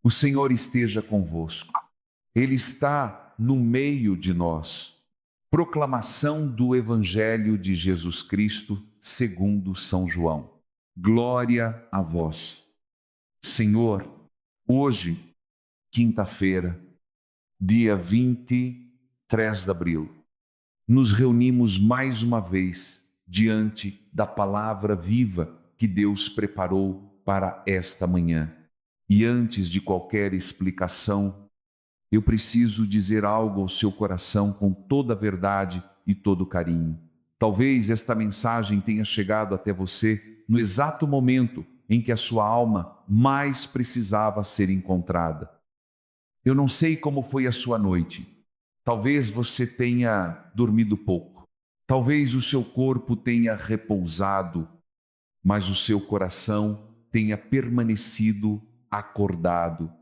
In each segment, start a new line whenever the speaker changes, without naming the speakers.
O Senhor esteja convosco. Ele está no meio de nós. Proclamação do Evangelho de Jesus Cristo, segundo São João. Glória a vós. Senhor, hoje, quinta-feira, dia 23 de abril, nos reunimos mais uma vez diante da palavra viva que Deus preparou para esta manhã. E antes de qualquer explicação, eu preciso dizer algo ao seu coração com toda a verdade e todo o carinho. Talvez esta mensagem tenha chegado até você no exato momento em que a sua alma mais precisava ser encontrada. Eu não sei como foi a sua noite. Talvez você tenha dormido pouco. Talvez o seu corpo tenha repousado, mas o seu coração tenha permanecido acordado,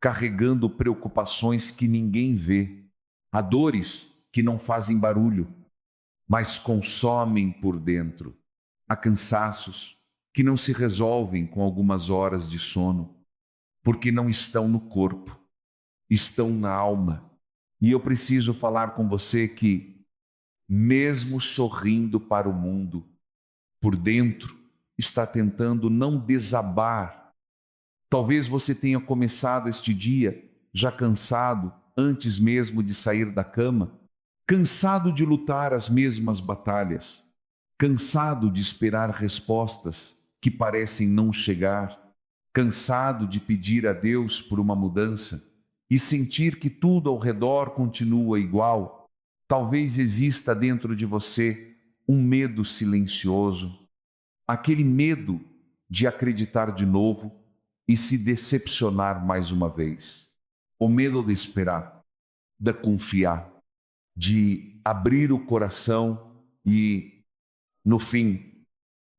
carregando preocupações que ninguém vê, há dores que não fazem barulho, mas consomem por dentro, há cansaços que não se resolvem com algumas horas de sono, porque não estão no corpo, estão na alma. E eu preciso falar com você que, mesmo sorrindo para o mundo, por dentro está tentando não desabar. Talvez você tenha começado este dia já cansado, antes mesmo de sair da cama, cansado de lutar as mesmas batalhas, cansado de esperar respostas que parecem não chegar, cansado de pedir a Deus por uma mudança e sentir que tudo ao redor continua igual. Talvez exista dentro de você um medo silencioso, aquele medo de acreditar de novo e se decepcionar mais uma vez. O medo de esperar, de confiar, de abrir o coração e, no fim,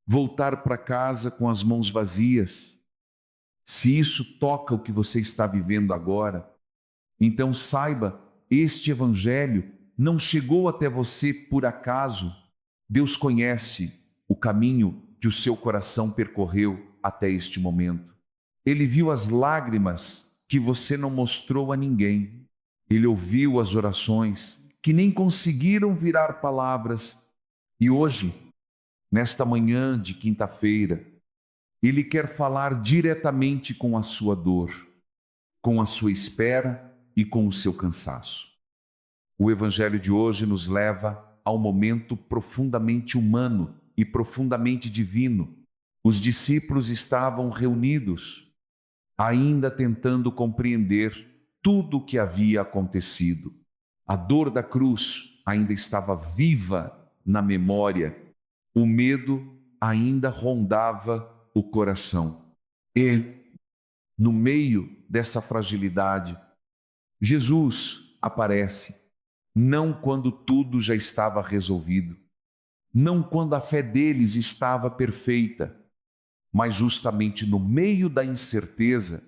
voltar para casa com as mãos vazias. Se isso toca o que você está vivendo agora, então saiba, este Evangelho não chegou até você por acaso. Deus conhece o caminho que o seu coração percorreu até este momento. Ele viu as lágrimas que você não mostrou a ninguém. Ele ouviu as orações que nem conseguiram virar palavras. E hoje, nesta manhã de quinta-feira, Ele quer falar diretamente com a sua dor, com a sua espera e com o seu cansaço. O Evangelho de hoje nos leva a um momento profundamente humano e profundamente divino. Os discípulos estavam reunidos, ainda tentando compreender tudo o que havia acontecido. A dor da cruz ainda estava viva na memória, o medo ainda rondava o coração. E, no meio dessa fragilidade, Jesus aparece, não quando tudo já estava resolvido, não quando a fé deles estava perfeita, mas justamente no meio da incerteza.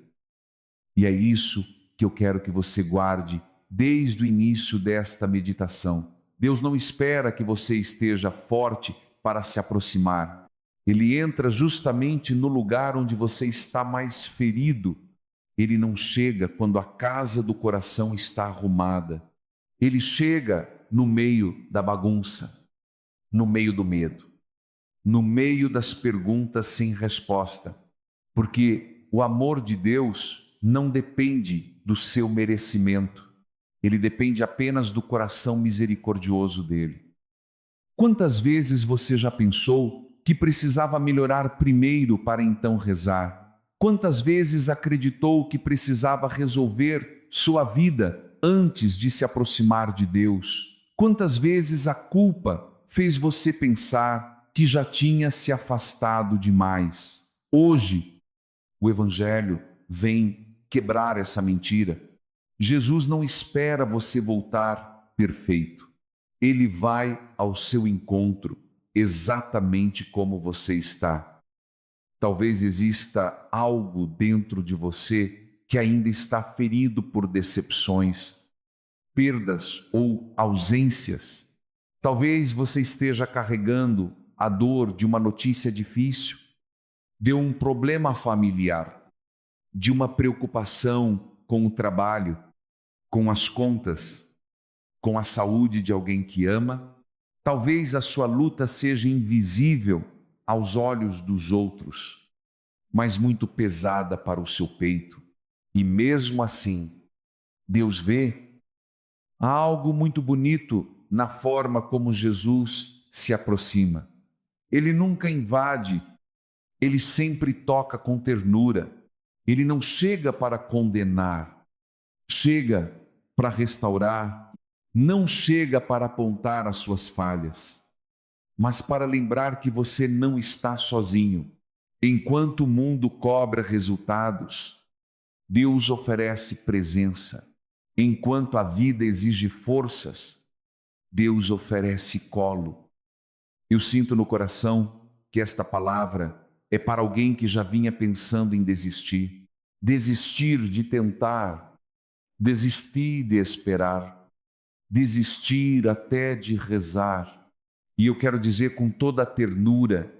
E é isso que eu quero que você guarde desde o início desta meditação. Deus não espera que você esteja forte para se aproximar. Ele entra justamente no lugar onde você está mais ferido. Ele não chega quando a casa do coração está arrumada. Ele chega no meio da bagunça, no meio do medo, no meio das perguntas sem resposta, porque o amor de Deus não depende do seu merecimento, ele depende apenas do coração misericordioso dele. Quantas vezes você já pensou que precisava melhorar primeiro para então rezar? Quantas vezes acreditou que precisava resolver sua vida antes de se aproximar de Deus? Quantas vezes a culpa fez você pensar que já tinha se afastado demais? Hoje, o Evangelho vem quebrar essa mentira. Jesus não espera você voltar perfeito. Ele vai ao seu encontro exatamente como você está. Talvez exista algo dentro de você que ainda está ferido por decepções, perdas ou ausências. Talvez você esteja carregando a dor de uma notícia difícil, de um problema familiar, de uma preocupação com o trabalho, com as contas, com a saúde de alguém que ama. Talvez a sua luta seja invisível aos olhos dos outros, mas muito pesada para o seu peito. E mesmo assim, Deus vê. Há algo muito bonito na forma como Jesus se aproxima. Ele nunca invade, ele sempre toca com ternura. Ele não chega para condenar, chega para restaurar, não chega para apontar as suas falhas, mas para lembrar que você não está sozinho. Enquanto o mundo cobra resultados, Deus oferece presença. Enquanto a vida exige forças, Deus oferece colo. Eu sinto no coração que esta palavra é para alguém que já vinha pensando em desistir. Desistir de tentar, desistir de esperar, desistir até de rezar. E eu quero dizer com toda a ternura,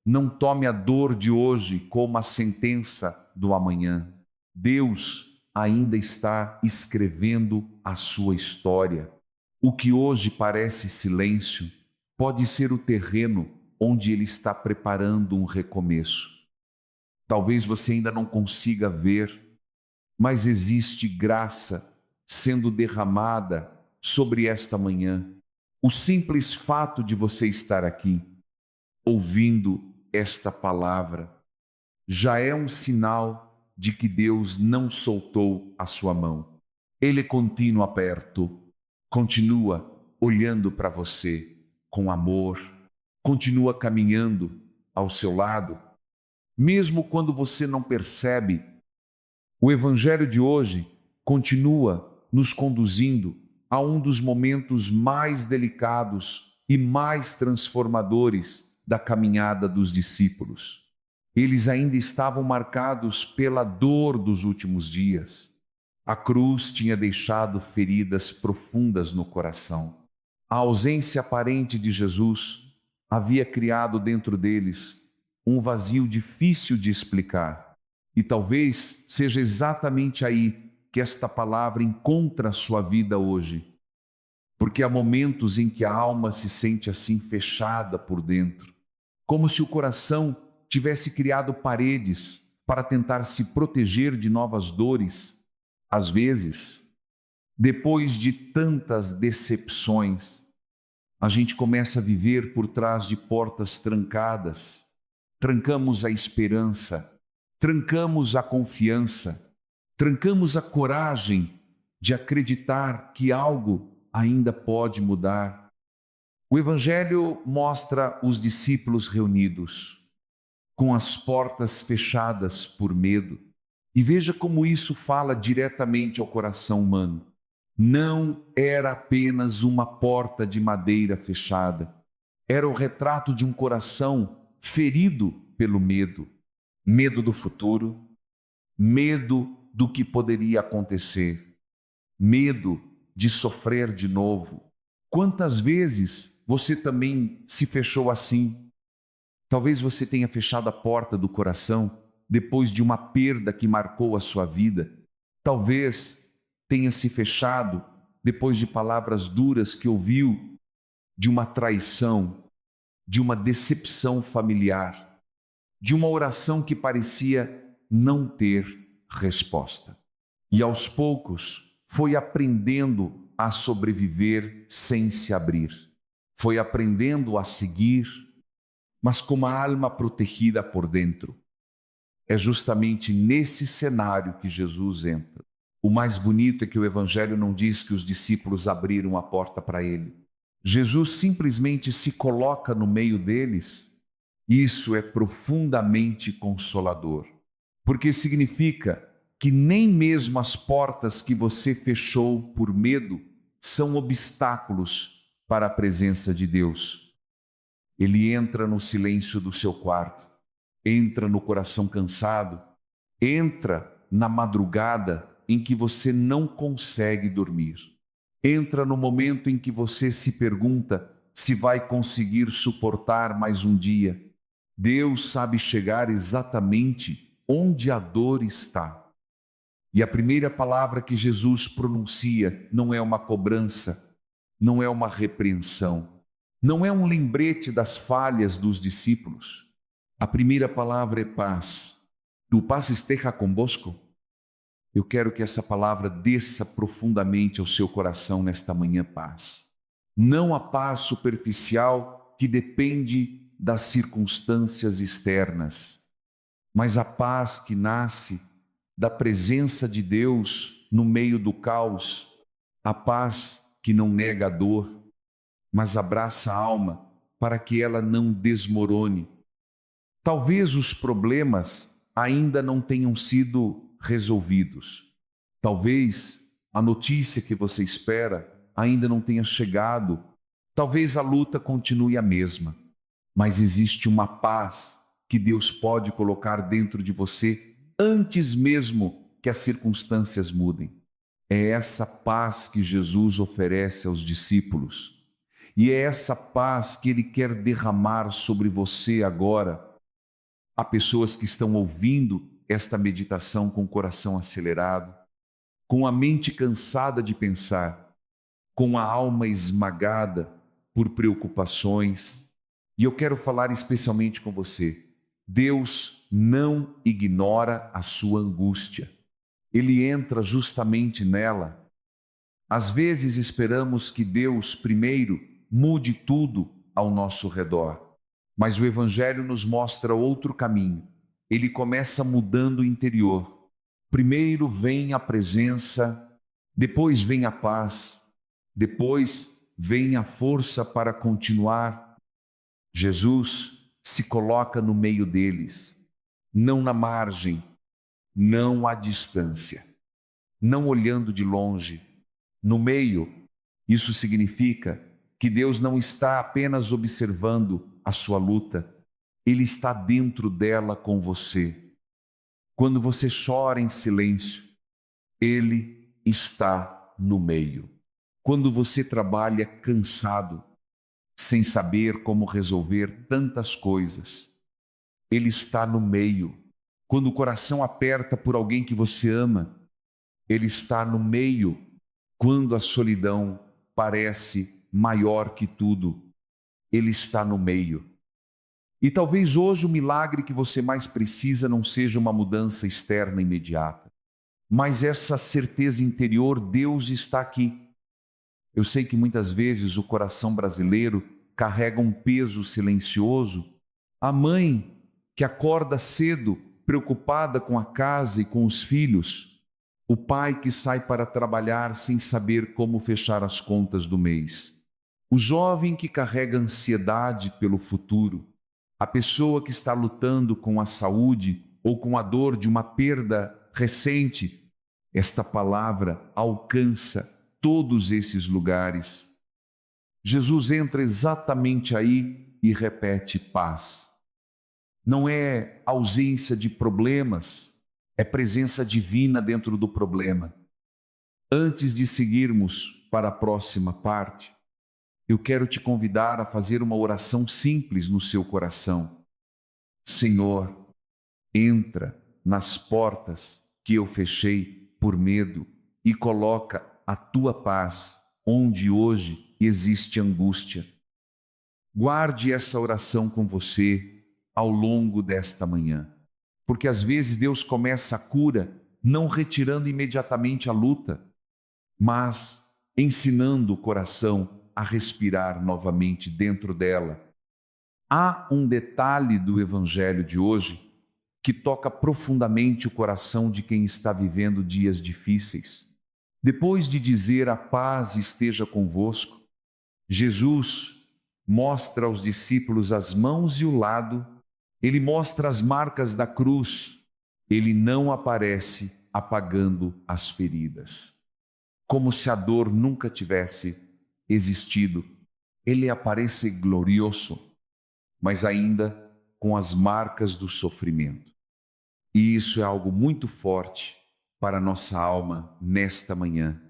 não tome a dor de hoje como a sentença do amanhã. Deus ainda está escrevendo a sua história. O que hoje parece silêncio pode ser o terreno onde Ele está preparando um recomeço. Talvez você ainda não consiga ver, mas existe graça sendo derramada sobre esta manhã. O simples fato de você estar aqui, ouvindo esta palavra, já é um sinal de que Deus não soltou a sua mão. Ele continua perto, continua olhando para você com amor, continua caminhando ao seu lado, mesmo quando você não percebe. O Evangelho de hoje continua nos conduzindo a um dos momentos mais delicados e mais transformadores da caminhada dos discípulos. Eles ainda estavam marcados pela dor dos últimos dias. A cruz tinha deixado feridas profundas no coração. A ausência aparente de Jesus havia criado dentro deles um vazio difícil de explicar. E talvez seja exatamente aí que esta palavra encontra a sua vida hoje. Porque há momentos em que a alma se sente assim fechada por dentro, como se o coração tivesse criado paredes para tentar se proteger de novas dores. Às vezes, depois de tantas decepções, a gente começa a viver por trás de portas trancadas. Trancamos a esperança, trancamos a confiança, trancamos a coragem de acreditar que algo ainda pode mudar. O Evangelho mostra os discípulos reunidos, com as portas fechadas por medo. E veja como isso fala diretamente ao coração humano. Não era apenas uma porta de madeira fechada. Era o retrato de um coração ferido pelo medo. Medo do futuro, medo do que poderia acontecer, medo de sofrer de novo. Quantas vezes você também se fechou assim? Talvez você tenha fechado a porta do coração depois de uma perda que marcou a sua vida. Talvez tenha se fechado depois de palavras duras que ouviu, de uma traição, de uma decepção familiar, de uma oração que parecia não ter resposta. E aos poucos foi aprendendo a sobreviver sem se abrir. Foi aprendendo a seguir, mas com uma alma protegida por dentro. É justamente nesse cenário que Jesus entra. O mais bonito é que o Evangelho não diz que os discípulos abriram a porta para ele. Jesus simplesmente se coloca no meio deles. Isso é profundamente consolador, porque significa que nem mesmo as portas que você fechou por medo são obstáculos para a presença de Deus. Ele entra no silêncio do seu quarto, entra no coração cansado, entra na madrugada em que você não consegue dormir, entra no momento em que você se pergunta se vai conseguir suportar mais um dia. Deus sabe chegar exatamente onde a dor está. E a primeira palavra que Jesus pronuncia não é uma cobrança, não é uma repreensão, não é um lembrete das falhas dos discípulos. A primeira palavra é paz. Tu paz esteja convosco. Eu quero que essa palavra desça profundamente ao seu coração nesta manhã, paz. Não a paz superficial que depende das circunstâncias externas, mas a paz que nasce da presença de Deus no meio do caos, a paz que não nega a dor, mas abraça a alma para que ela não desmorone. Talvez os problemas ainda não tenham sido resolvidos. Talvez a notícia que você espera ainda não tenha chegado. Talvez a luta continue a mesma. Mas existe uma paz que Deus pode colocar dentro de você antes mesmo que as circunstâncias mudem. É essa paz que Jesus oferece aos discípulos. E é essa paz que Ele quer derramar sobre você agora. Há pessoas que estão ouvindo esta meditação com o coração acelerado, com a mente cansada de pensar, com a alma esmagada por preocupações. E eu quero falar especialmente com você. Deus não ignora a sua angústia. Ele entra justamente nela. Às vezes esperamos que Deus primeiro mude tudo ao nosso redor. Mas o Evangelho nos mostra outro caminho. Ele começa mudando o interior. Primeiro vem a presença, depois vem a paz, depois vem a força para continuar. Jesus se coloca no meio deles, não na margem, não à distância, não olhando de longe. No meio, isso significa que Deus não está apenas observando a sua luta, Ele está dentro dela com você. Quando você chora em silêncio, Ele está no meio. Quando você trabalha cansado, sem saber como resolver tantas coisas, Ele está no meio. Quando o coração aperta por alguém que você ama, Ele está no meio. Quando a solidão parece maior que tudo, Ele está no meio. E talvez hoje o milagre que você mais precisa não seja uma mudança externa imediata, mas essa certeza interior: Deus está aqui. Eu sei que muitas vezes o coração brasileiro carrega um peso silencioso. A mãe que acorda cedo, preocupada com a casa e com os filhos. O pai que sai para trabalhar sem saber como fechar as contas do mês. O jovem que carrega ansiedade pelo futuro. A pessoa que está lutando com a saúde ou com a dor de uma perda recente. Esta palavra alcança todos esses lugares. Jesus entra exatamente aí e repete paz. Não é ausência de problemas, é presença divina dentro do problema. Antes de seguirmos para a próxima parte, eu quero te convidar a fazer uma oração simples no seu coração. Senhor, entra nas portas que eu fechei por medo e coloca a tua paz onde hoje existe angústia. Guarde essa oração com você ao longo desta manhã, porque às vezes Deus começa a cura não retirando imediatamente a luta, mas ensinando o coração a respirar novamente dentro dela. Há um detalhe do Evangelho de hoje que toca profundamente o coração de quem está vivendo dias difíceis. Depois de dizer a paz esteja convosco, Jesus mostra aos discípulos as mãos e o lado, Ele mostra as marcas da cruz, Ele não aparece apagando as feridas. Como se a dor nunca tivesse existido, Ele aparece glorioso, mas ainda com as marcas do sofrimento. E isso é algo muito forte para a nossa alma nesta manhã,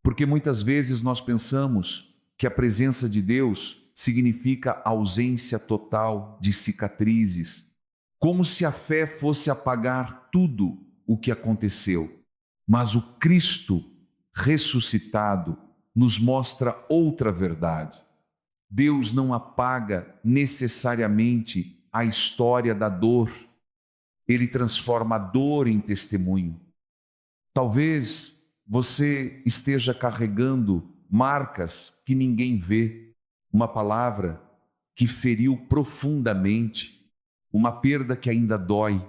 porque muitas vezes nós pensamos que a presença de Deus significa ausência total de cicatrizes, como se a fé fosse apagar tudo o que aconteceu. Mas o Cristo ressuscitado nos mostra outra verdade. Deus não apaga necessariamente a história da dor. Ele transforma a dor em testemunho. Talvez você esteja carregando marcas que ninguém vê, uma palavra que feriu profundamente, uma perda que ainda dói,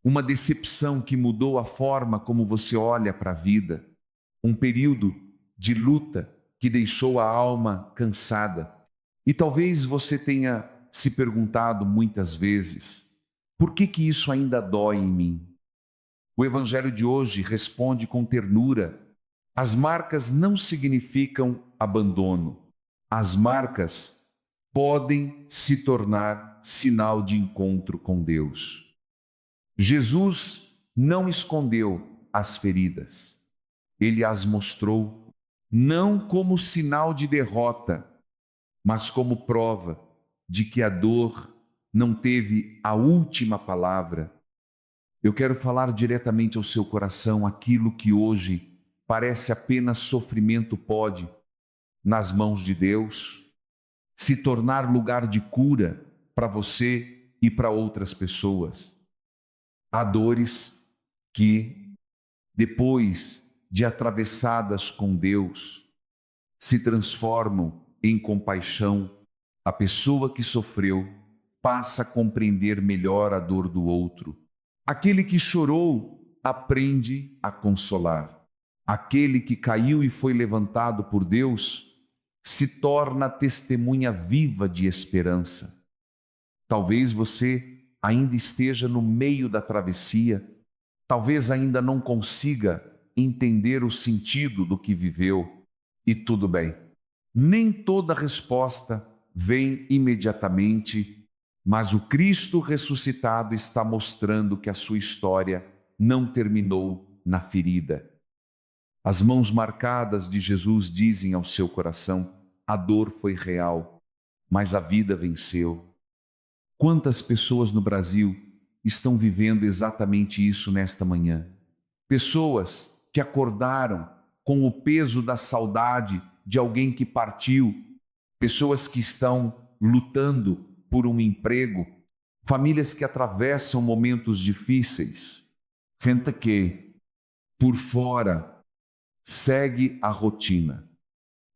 uma decepção que mudou a forma como você olha para a vida, um período de luta que deixou a alma cansada. E talvez você tenha se perguntado muitas vezes, por que isso ainda dói em mim? O Evangelho de hoje responde com ternura. As marcas não significam abandono. As marcas podem se tornar sinal de encontro com Deus. Jesus não escondeu as feridas. Ele as mostrou, não como sinal de derrota, mas como prova de que a dor não teve a última palavra. Eu quero falar diretamente ao seu coração aquilo que hoje parece apenas sofrimento pode, nas mãos de Deus, se tornar lugar de cura para você e para outras pessoas. Há dores que, depois de atravessadas com Deus, se transformam em compaixão. A pessoa que sofreu passa a compreender melhor a dor do outro. Aquele que chorou aprende a consolar. Aquele que caiu e foi levantado por Deus se torna testemunha viva de esperança. Talvez você ainda esteja no meio da travessia, talvez ainda não consiga entender o sentido do que viveu, e tudo bem. Nem toda resposta vem imediatamente, mas o Cristo ressuscitado está mostrando que a sua história não terminou na ferida. As mãos marcadas de Jesus dizem ao seu coração: a dor foi real, mas a vida venceu. Quantas pessoas no Brasil estão vivendo exatamente isso nesta manhã? Pessoas que acordaram com o peso da saudade de alguém que partiu, pessoas que estão lutando por um emprego, famílias que atravessam momentos difíceis, gente que, por fora, segue a rotina,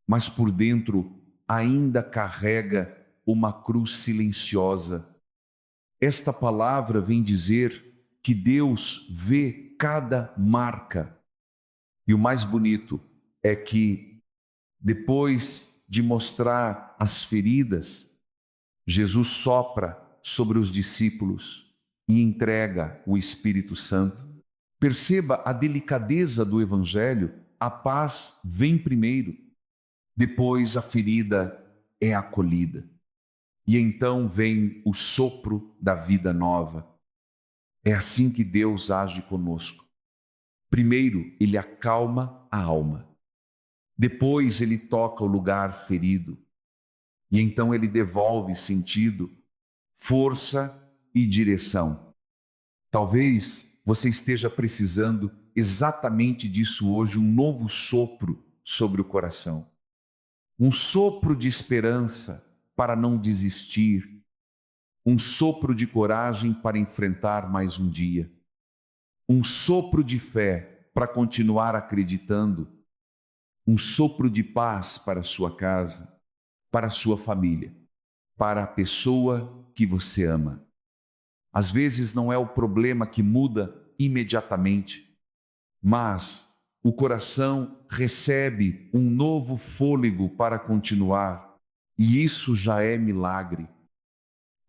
mas por dentro ainda carrega uma cruz silenciosa. Esta palavra vem dizer que Deus vê cada marca. E o mais bonito é que, depois de mostrar as feridas, Jesus sopra sobre os discípulos e entrega o Espírito Santo. Perceba a delicadeza do Evangelho. A paz vem primeiro, depois a ferida é acolhida. E então vem o sopro da vida nova. É assim que Deus age conosco. Primeiro, Ele acalma a alma. Depois, Ele toca o lugar ferido. E então Ele devolve sentido, força e direção. Talvez você esteja precisando exatamente disso hoje, um novo sopro sobre o coração. Um sopro de esperança para não desistir. Um sopro de coragem para enfrentar mais um dia. Um sopro de fé para continuar acreditando. Um sopro de paz para a sua casa, para a sua família, para a pessoa que você ama. Às vezes não é o problema que muda imediatamente, mas o coração recebe um novo fôlego para continuar, e isso já é milagre.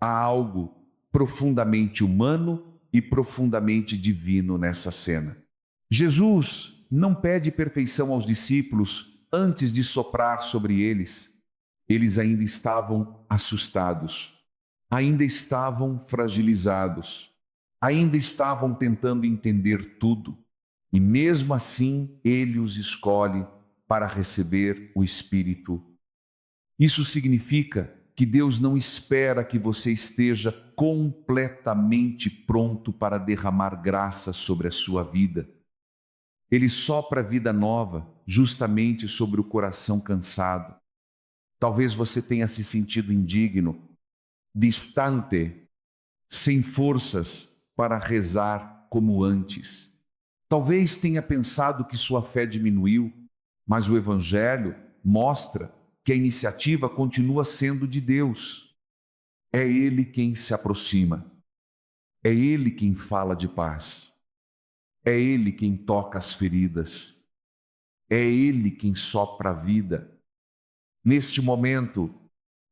Há algo profundamente humano e profundamente divino nessa cena. Jesus não pede perfeição aos discípulos antes de soprar sobre eles. Eles ainda estavam assustados, ainda estavam fragilizados, ainda estavam tentando entender tudo. E mesmo assim, Ele os escolhe para receber o Espírito. Isso significa que Deus não espera que você esteja completamente pronto para derramar graça sobre a sua vida. Ele sopra vida nova justamente sobre o coração cansado. Talvez você tenha se sentido indigno, distante, sem forças para rezar como antes. Talvez tenha pensado que sua fé diminuiu, mas o Evangelho mostra que a iniciativa continua sendo de Deus. É Ele quem se aproxima. É Ele quem fala de paz. É Ele quem toca as feridas. É Ele quem sopra a vida. Neste momento,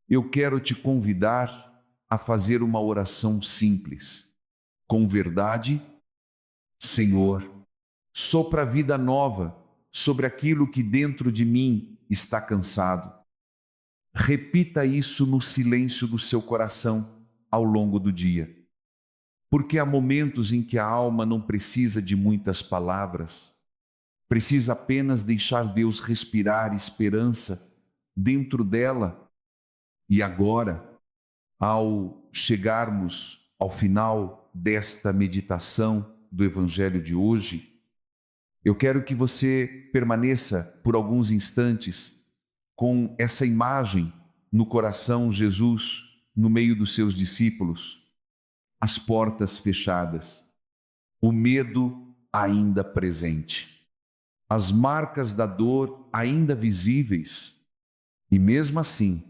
eu quero te convidar a fazer uma oração simples. Com verdade, Senhor, sopra vida nova sobre aquilo que dentro de mim está cansado. Repita isso no silêncio do seu coração ao longo do dia. Porque há momentos em que a alma não precisa de muitas palavras, precisa apenas deixar Deus respirar esperança dentro dela. E agora, ao chegarmos ao final desta meditação do Evangelho de hoje, eu quero que você permaneça por alguns instantes com essa imagem no coração, Jesus no meio dos seus discípulos, as portas fechadas, o medo ainda presente, as marcas da dor ainda visíveis, e mesmo assim,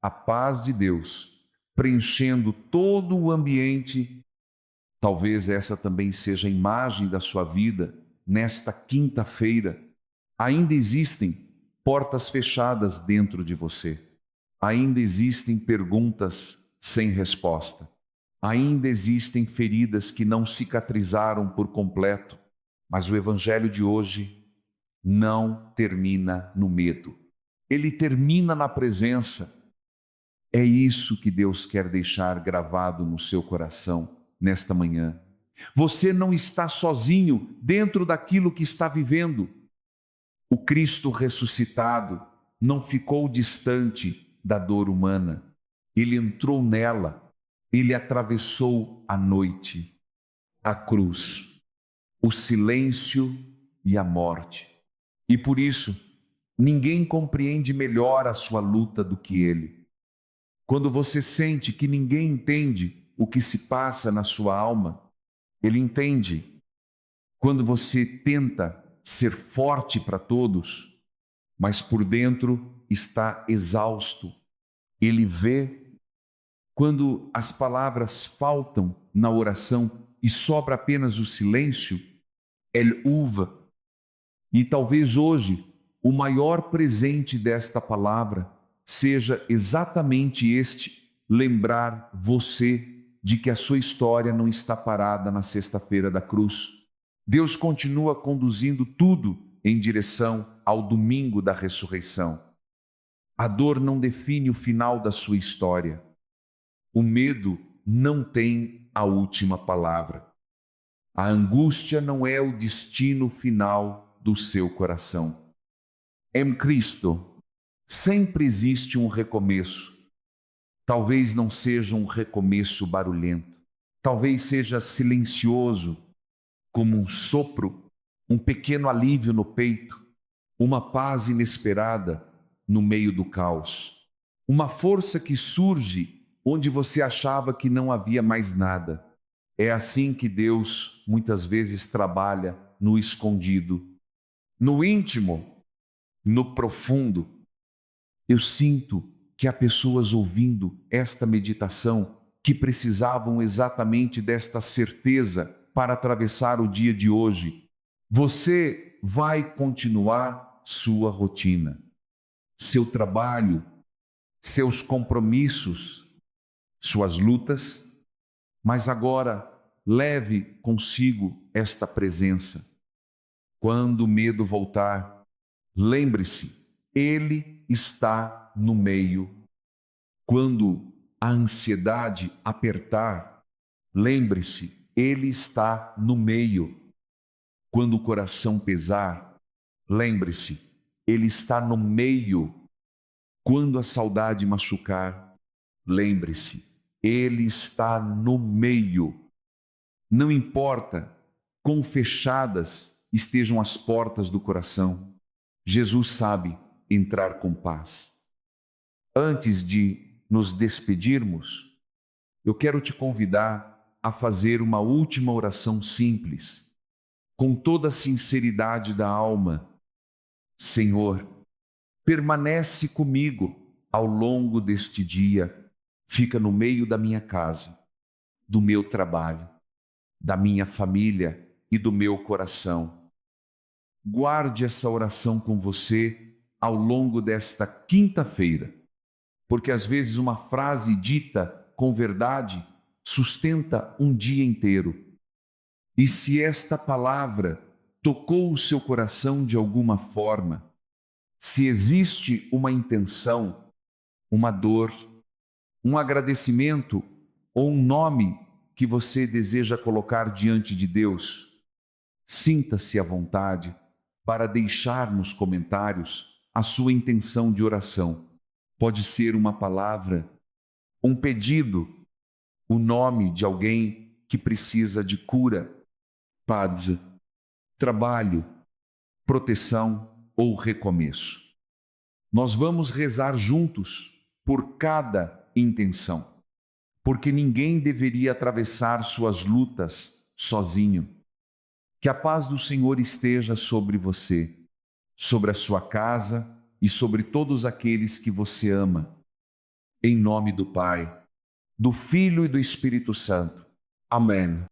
a paz de Deus preenchendo todo o ambiente. Talvez essa também seja a imagem da sua vida nesta quinta-feira. Ainda existem portas fechadas dentro de você. Ainda existem perguntas sem resposta. Ainda existem feridas que não cicatrizaram por completo. Mas o Evangelho de hoje não termina no medo. Ele termina na presença. É isso que Deus quer deixar gravado no seu coração nesta manhã. Você não está sozinho dentro daquilo que está vivendo. O Cristo ressuscitado não ficou distante da dor humana. Ele entrou nela, ele atravessou a noite, a cruz, o silêncio e a morte. E por isso, ninguém compreende melhor a sua luta do que ele. Quando você sente que ninguém entende o que se passa na sua alma, ele entende. Quando você tenta ser forte para todos, mas por dentro está exausto, ele vê. Quando as palavras faltam na oração e sobra apenas o silêncio, ele ouve. E talvez hoje o maior presente desta palavra seja exatamente este: lembrar você de que a sua história não está parada na sexta-feira da cruz. Deus continua conduzindo tudo em direção ao domingo da ressurreição. A dor não define o final da sua história. O medo não tem a última palavra. A angústia não é o destino final do seu coração. Em Cristo, sempre existe um recomeço. Talvez não seja um recomeço barulhento. Talvez seja silencioso, como um sopro, um pequeno alívio no peito, uma paz inesperada no meio do caos. Uma força que surge onde você achava que não havia mais nada. É assim que Deus muitas vezes trabalha no escondido, no íntimo, no profundo. Eu sinto que há pessoas ouvindo esta meditação que precisavam exatamente desta certeza para atravessar o dia de hoje. Você vai continuar sua rotina, seu trabalho, seus compromissos, suas lutas, mas agora leve consigo esta presença. Quando o medo voltar, lembre-se, ele está no meio. Quando a ansiedade apertar, lembre-se, ele está no meio. Quando o coração pesar, lembre-se, ele está no meio. Quando a saudade machucar, lembre-se, Ele está no meio. Não importa quão fechadas estejam as portas do coração, Jesus sabe entrar com paz. Antes de nos despedirmos, eu quero te convidar a fazer uma última oração simples, com toda a sinceridade da alma. Senhor, permanece comigo ao longo deste dia, fica no meio da minha casa, do meu trabalho, da minha família e do meu coração. Guarde essa oração com você ao longo desta quinta-feira, porque às vezes uma frase dita com verdade sustenta um dia inteiro. E se esta palavra tocou o seu coração de alguma forma, se existe uma intenção, uma dor, um agradecimento ou um nome que você deseja colocar diante de Deus, sinta-se à vontade para deixar nos comentários a sua intenção de oração. Pode ser uma palavra, um pedido, o nome de alguém que precisa de cura, paz, trabalho, proteção ou recomeço. Nós vamos rezar juntos por cada intenção, porque ninguém deveria atravessar suas lutas sozinho. Que a paz do Senhor esteja sobre você, sobre a sua casa e sobre todos aqueles que você ama. Em nome do Pai, do Filho e do Espírito Santo. Amém.